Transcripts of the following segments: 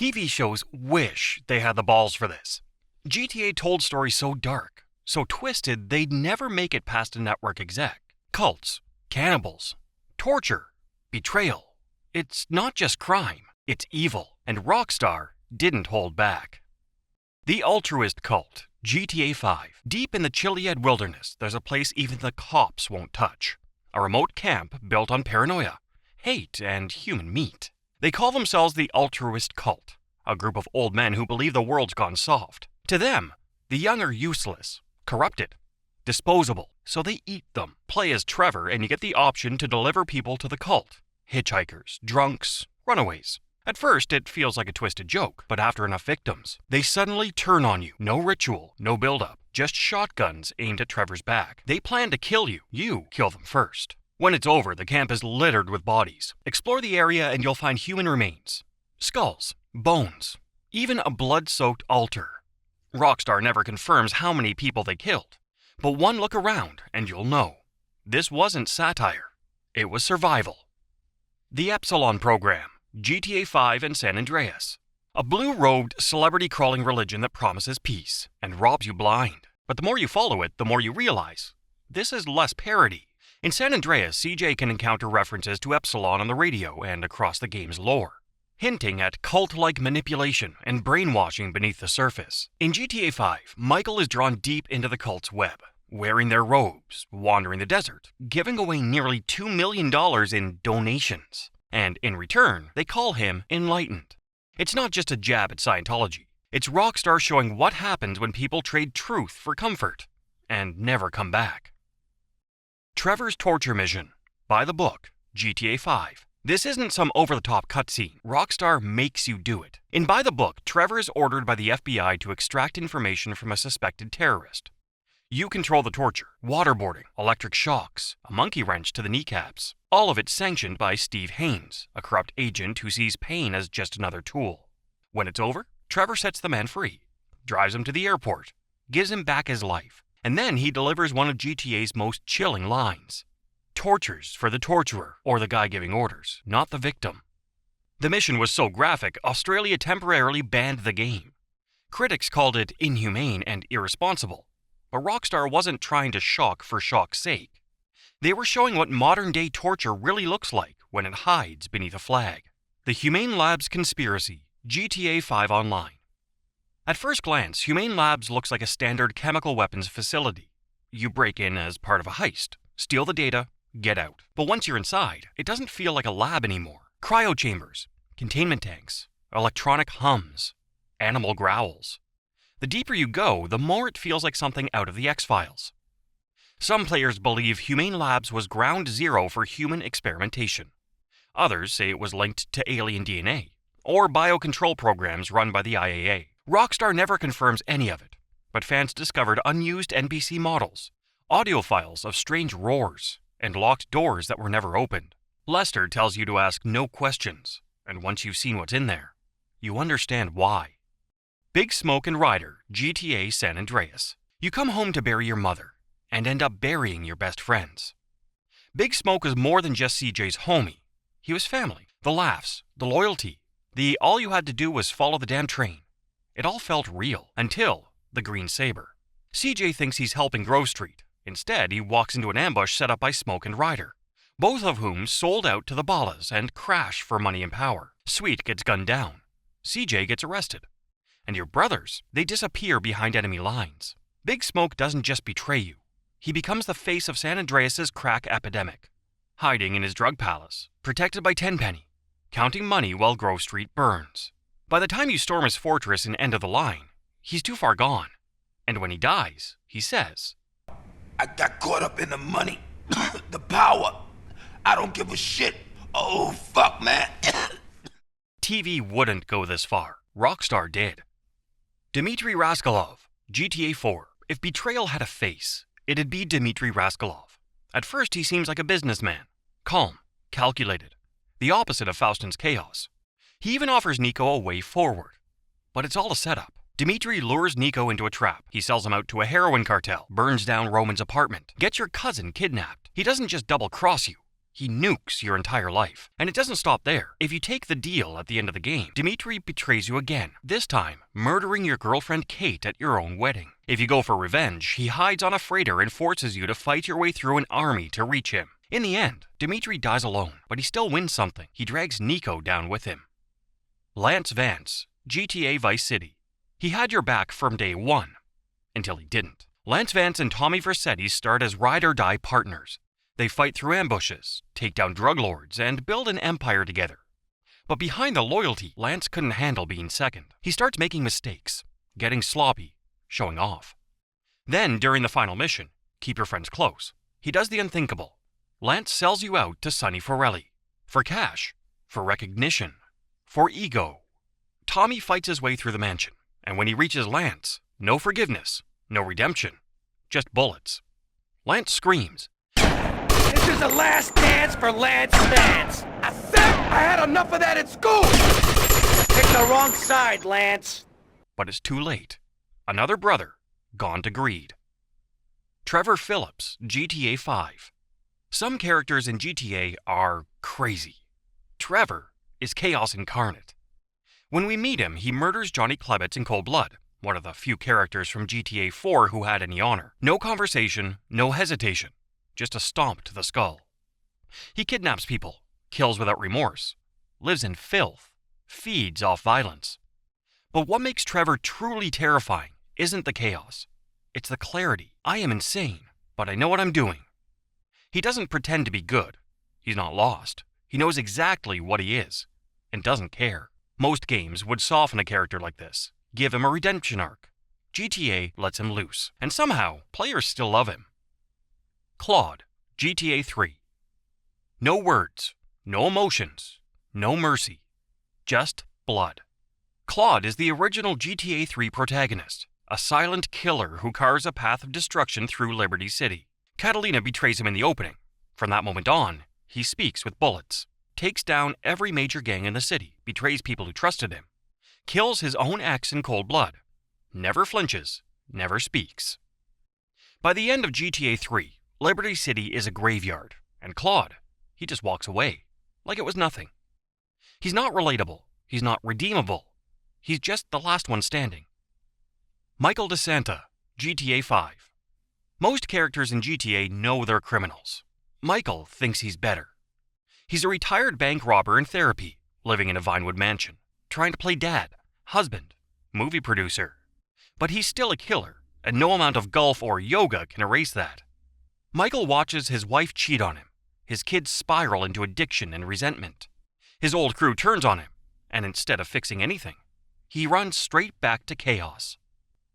TV shows wish they had the balls for this. GTA told stories so dark, so twisted, they'd never make it past a network exec. Cults, cannibals, torture, betrayal. It's not just crime, it's evil, and Rockstar didn't hold back. The Altruist Cult, GTA 5. Deep in the Chiliad wilderness, there's a place even the cops won't touch. A remote camp built on paranoia, hate, and human meat. They call themselves the Altruist Cult, a group of old men who believe the world's gone soft. To them, the young are useless, corrupted, disposable, so they eat them. Play as Trevor and you get the option to deliver people to the cult. Hitchhikers, drunks, runaways. At first, it feels like a twisted joke, but after enough victims, they suddenly turn on you. No ritual, no build-up, just shotguns aimed at Trevor's back. They plan to kill you. You kill them first. When it's over, the camp is littered with bodies. Explore the area and you'll find human remains, skulls, bones, even a blood-soaked altar. Rockstar never confirms how many people they killed, but one look around and you'll know. This wasn't satire. It was survival. The Epsilon Program, GTA 5 and San Andreas. A blue-robed, celebrity-crawling religion that promises peace and robs you blind. But the more you follow it, the more you realize this is less parody. In San Andreas, CJ can encounter references to Epsilon on the radio and across the game's lore, hinting at cult-like manipulation and brainwashing beneath the surface. In GTA 5, Michael is drawn deep into the cult's web, wearing their robes, wandering the desert, giving away nearly $2 million in donations. And in return, they call him enlightened. It's not just a jab at Scientology. It's Rockstar showing what happens when people trade truth for comfort and never come back. Trevor's torture mission. By the book, GTA 5. This isn't some over-the-top cutscene. Rockstar makes you do it. In By the Book, Trevor is ordered by the FBI to extract information from a suspected terrorist. You control the torture, waterboarding, electric shocks, a monkey wrench to the kneecaps. All of it sanctioned by Steve Haynes, a corrupt agent who sees pain as just another tool. When it's over, Trevor sets the man free, drives him to the airport, gives him back his life, and then he delivers one of GTA's most chilling lines. Tortures for the torturer, or the guy giving orders, not the victim. The mission was so graphic, Australia temporarily banned the game. Critics called it inhumane and irresponsible, but Rockstar wasn't trying to shock for shock's sake. They were showing what modern-day torture really looks like when it hides beneath a flag. The Humane Labs Conspiracy, GTA 5 Online. At first glance, Humane Labs looks like a standard chemical weapons facility. You break in as part of a heist, steal the data, get out. But once you're inside, it doesn't feel like a lab anymore. Cryo chambers, containment tanks, electronic hums, animal growls. The deeper you go, the more it feels like something out of the X-Files. Some players believe Humane Labs was ground zero for human experimentation. Others say it was linked to alien DNA, or biocontrol programs run by the IAA. Rockstar never confirms any of it, but fans discovered unused NPC models, audio files of strange roars, and locked doors that were never opened. Lester tells you to ask no questions, and once you've seen what's in there, you understand why. Big Smoke and Ryder, GTA San Andreas. You come home to bury your mother, and end up burying your best friends. Big Smoke was more than just CJ's homie. He was family. The laughs, the loyalty, the all you had to do was follow the damn train. It all felt real, until the Green Saber. CJ thinks he's helping Grove Street. Instead, he walks into an ambush set up by Smoke and Ryder, both of whom sold out to the Ballas and crash for money and power. Sweet gets gunned down. CJ gets arrested. And your brothers, they disappear behind enemy lines. Big Smoke doesn't just betray you. He becomes the face of San Andreas' crack epidemic, hiding in his drug palace, protected by Tenpenny, counting money while Grove Street burns. By the time you storm his fortress and end of the line, he's too far gone. And when he dies, he says, I got caught up in the money, the power. I don't give a shit. Oh, fuck, man. TV wouldn't go this far. Rockstar did. Dimmitri Rascalov, GTA 4. If Betrayal had a face, it'd be Dimmitri Rascalov. At first, he seems like a businessman. Calm, calculated. The opposite of Faustin's chaos. He even offers Nico a way forward. But it's all a setup. Dimmitri lures Nico into a trap. He sells him out to a heroin cartel, burns down Roman's apartment, gets your cousin kidnapped. He doesn't just double-cross you. He nukes your entire life. And it doesn't stop there. If you take the deal at the end of the game, Dimmitri betrays you again, this time murdering your girlfriend Kate at your own wedding. If you go for revenge, he hides on a freighter and forces you to fight your way through an army to reach him. In the end, Dimmitri dies alone, but he still wins something. He drags Nico down with him. Lance Vance, GTA Vice City. He had your back from day one, until he didn't. Lance Vance and Tommy Vercetti start as ride-or-die partners. They fight through ambushes, take down drug lords, and build an empire together. But behind the loyalty, Lance couldn't handle being second. He starts making mistakes, getting sloppy, showing off. Then, during the final mission, keep your friends close, he does the unthinkable. Lance sells you out to Sonny Forelli. For cash, for recognition, for ego. Tommy fights his way through the mansion, and when he reaches Lance, no forgiveness, no redemption, just bullets. Lance screams, "This is the last dance for Lance Vance! I said I had enough of that at school! Picked the wrong side, Lance!" But it's too late. Another brother, gone to greed. Trevor Phillips, GTA 5. Some characters in GTA are crazy. Trevor is chaos incarnate. When we meet him, he murders Johnny Klebitz in cold blood, one of the few characters from GTA 4 who had any honor. No conversation, no hesitation, just a stomp to the skull. He kidnaps people, kills without remorse, lives in filth, feeds off violence. But what makes Trevor truly terrifying isn't the chaos. It's the clarity. I am insane, but I know what I'm doing. He doesn't pretend to be good. He's not lost. He knows exactly what he is, and doesn't care. Most games would soften a character like this, give him a redemption arc. GTA lets him loose, and somehow, players still love him. Claude, GTA 3. No words, no emotions, no mercy, just blood. Claude is the original GTA 3 protagonist, a silent killer who carves a path of destruction through Liberty City. Catalina betrays him in the opening. From that moment on, he speaks with bullets, takes down every major gang in the city, betrays people who trusted him, kills his own ex in cold blood, never flinches, never speaks. By the end of GTA 3, Liberty City is a graveyard, and Claude, he just walks away, like it was nothing. He's not relatable, he's not redeemable, he's just the last one standing. Michael DeSanta, GTA 5. Most characters in GTA know they're criminals. Michael thinks he's better. He's a retired bank robber in therapy, living in a Vinewood mansion, trying to play dad, husband, movie producer. But he's still a killer, and no amount of golf or yoga can erase that. Michael watches his wife cheat on him, his kids spiral into addiction and resentment. His old crew turns on him, and instead of fixing anything, he runs straight back to chaos.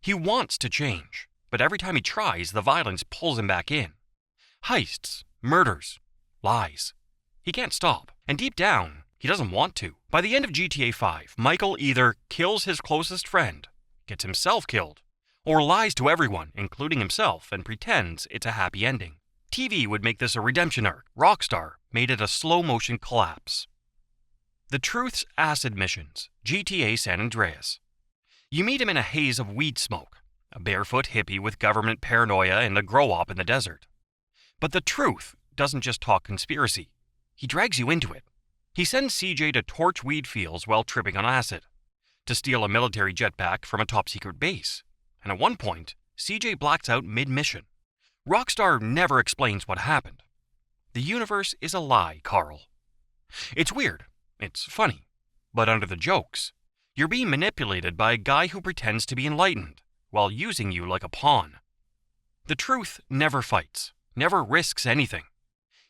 He wants to change, but every time he tries, the violence pulls him back in. Heists, murders, lies. He can't stop, and deep down, he doesn't want to. By the end of GTA 5, Michael either kills his closest friend, gets himself killed, or lies to everyone, including himself, and pretends it's a happy ending. TV would make this a redemption arc. Rockstar made it a slow-motion collapse. The Truth's acid missions, GTA San Andreas. You meet him in a haze of weed smoke, a barefoot hippie with government paranoia and a grow-op in the desert. But the Truth doesn't just talk conspiracy. He drags you into it. He sends CJ to torch weed fields while tripping on acid, to steal a military jetpack from a top-secret base. And at one point, CJ blacks out mid-mission. Rockstar never explains what happened. The universe is a lie, Carl. It's weird. It's funny. But under the jokes, you're being manipulated by a guy who pretends to be enlightened while using you like a pawn. The Truth never fights, never risks anything.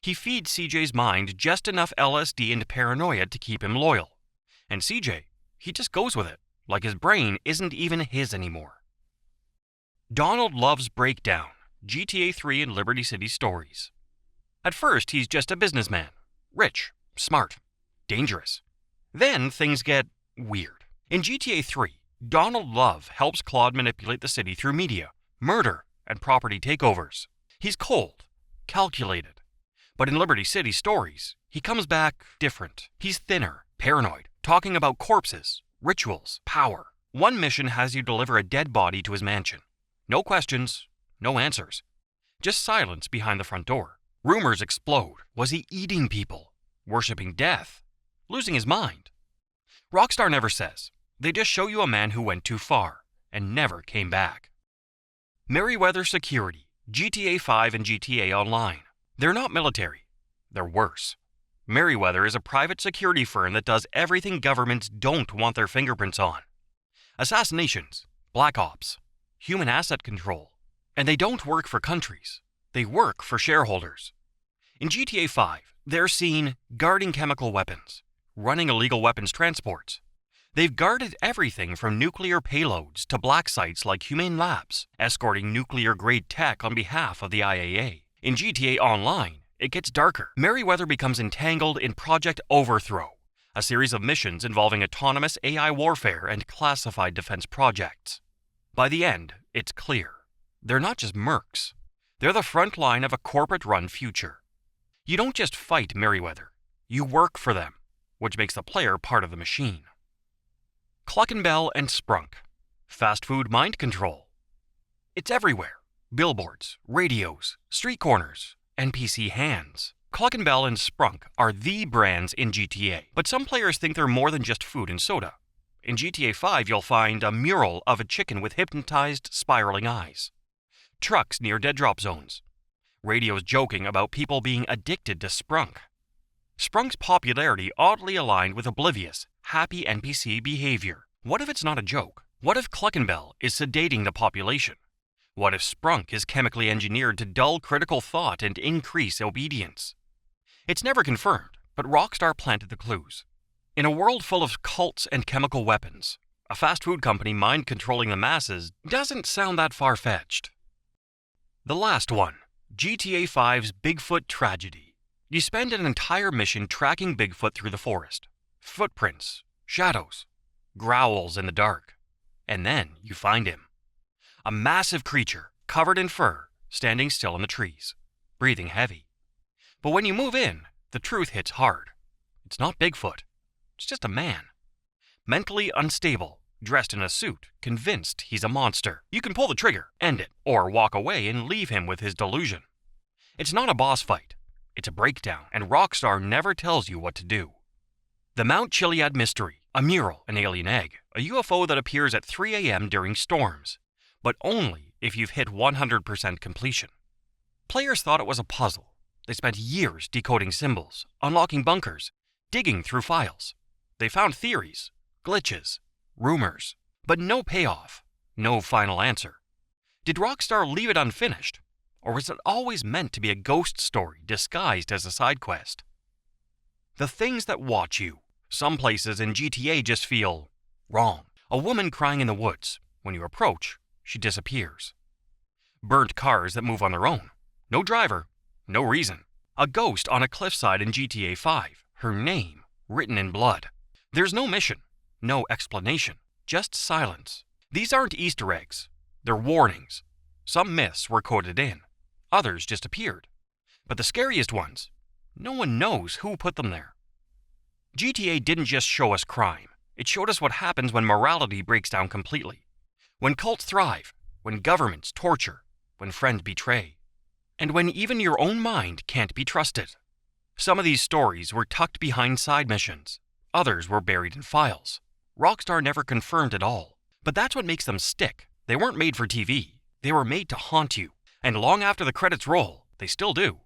He feeds CJ's mind just enough LSD and paranoia to keep him loyal. And CJ, he just goes with it, like his brain isn't even his anymore. Donald Love's Breakdown, GTA 3 and Liberty City Stories. At first, he's just a businessman. Rich, smart, dangerous. Then things get weird. In GTA 3, Donald Love helps Claude manipulate the city through media, murder, and property takeovers. He's cold, calculated. But in Liberty City Stories, he comes back different. He's thinner, paranoid, talking about corpses, rituals, power. One mission has you deliver a dead body to his mansion. No questions, no answers. Just silence behind the front door. Rumors explode. Was he eating people? Worshipping death? Losing his mind? Rockstar never says. They just show you a man who went too far and never came back. Merryweather Security, GTA 5 and GTA Online. They're not military. They're worse. Merryweather is a private security firm that does everything governments don't want their fingerprints on. Assassinations, black ops, human asset control. And they don't work for countries. They work for shareholders. In GTA 5, they're seen guarding chemical weapons, running illegal weapons transports. They've guarded everything from nuclear payloads to black sites like Humane labs, escorting nuclear-grade tech on behalf of the IAA. In GTA Online, it gets darker. Merryweather becomes entangled in Project Overthrow, a series of missions involving autonomous AI warfare and classified defense projects. By the end, it's clear. They're not just mercs. They're the front line of a corporate-run future. You don't just fight Merryweather. You work for them, which makes the player part of the machine. Clucking and Sprunk. Fast food mind control. It's everywhere. Billboards, radios, street corners, NPC hands. Clucking and Sprunk are the brands in GTA, but some players think they're more than just food and soda. In GTA 5, you'll find a mural of a chicken with hypnotized, spiraling eyes. Trucks near dead drop zones. Radios joking about people being addicted to Sprunk. Sprunk's popularity oddly aligned with oblivious, happy NPC behavior. What if it's not a joke? What if Clucking is sedating the population? What if Sprunk is chemically engineered to dull critical thought and increase obedience? It's never confirmed, but Rockstar planted the clues. In a world full of cults and chemical weapons, a fast food company mind-controlling the masses doesn't sound that far-fetched. The last one, GTA 5's Bigfoot Tragedy. You spend an entire mission tracking Bigfoot through the forest. Footprints, shadows, growls in the dark. And then you find him. A massive creature, covered in fur, standing still in the trees, breathing heavy. But when you move in, the truth hits hard. It's not Bigfoot. It's just a man. Mentally unstable, dressed in a suit, convinced he's a monster. You can pull the trigger, end it, or walk away and leave him with his delusion. It's not a boss fight. It's a breakdown, and Rockstar never tells you what to do. The Mount Chiliad Mystery, a mural, an alien egg, a UFO that appears at 3 a.m. during storms, but only if you've hit 100% completion. Players thought it was a puzzle. They spent years decoding symbols, unlocking bunkers, digging through files. They found theories, glitches, rumors, but no payoff, no final answer. Did Rockstar leave it unfinished, or was it always meant to be a ghost story disguised as a side quest? The things that watch you. Some places in GTA just feel wrong. A woman crying in the woods. When you approach, she disappears. Burnt cars that move on their own. No driver, no reason. A ghost on a cliffside in GTA 5. Her name written in blood. There's no mission, no explanation, just silence. These aren't Easter eggs. They're warnings. Some myths were coded in. Others just appeared. But the scariest ones, no one knows who put them there. GTA didn't just show us crime. It showed us what happens when morality breaks down completely. When cults thrive, when governments torture, when friends betray, and when even your own mind can't be trusted. Some of these stories were tucked behind side missions. Others were buried in files. Rockstar never confirmed it all. But that's what makes them stick. They weren't made for TV. They were made to haunt you. And long after the credits roll, they still do.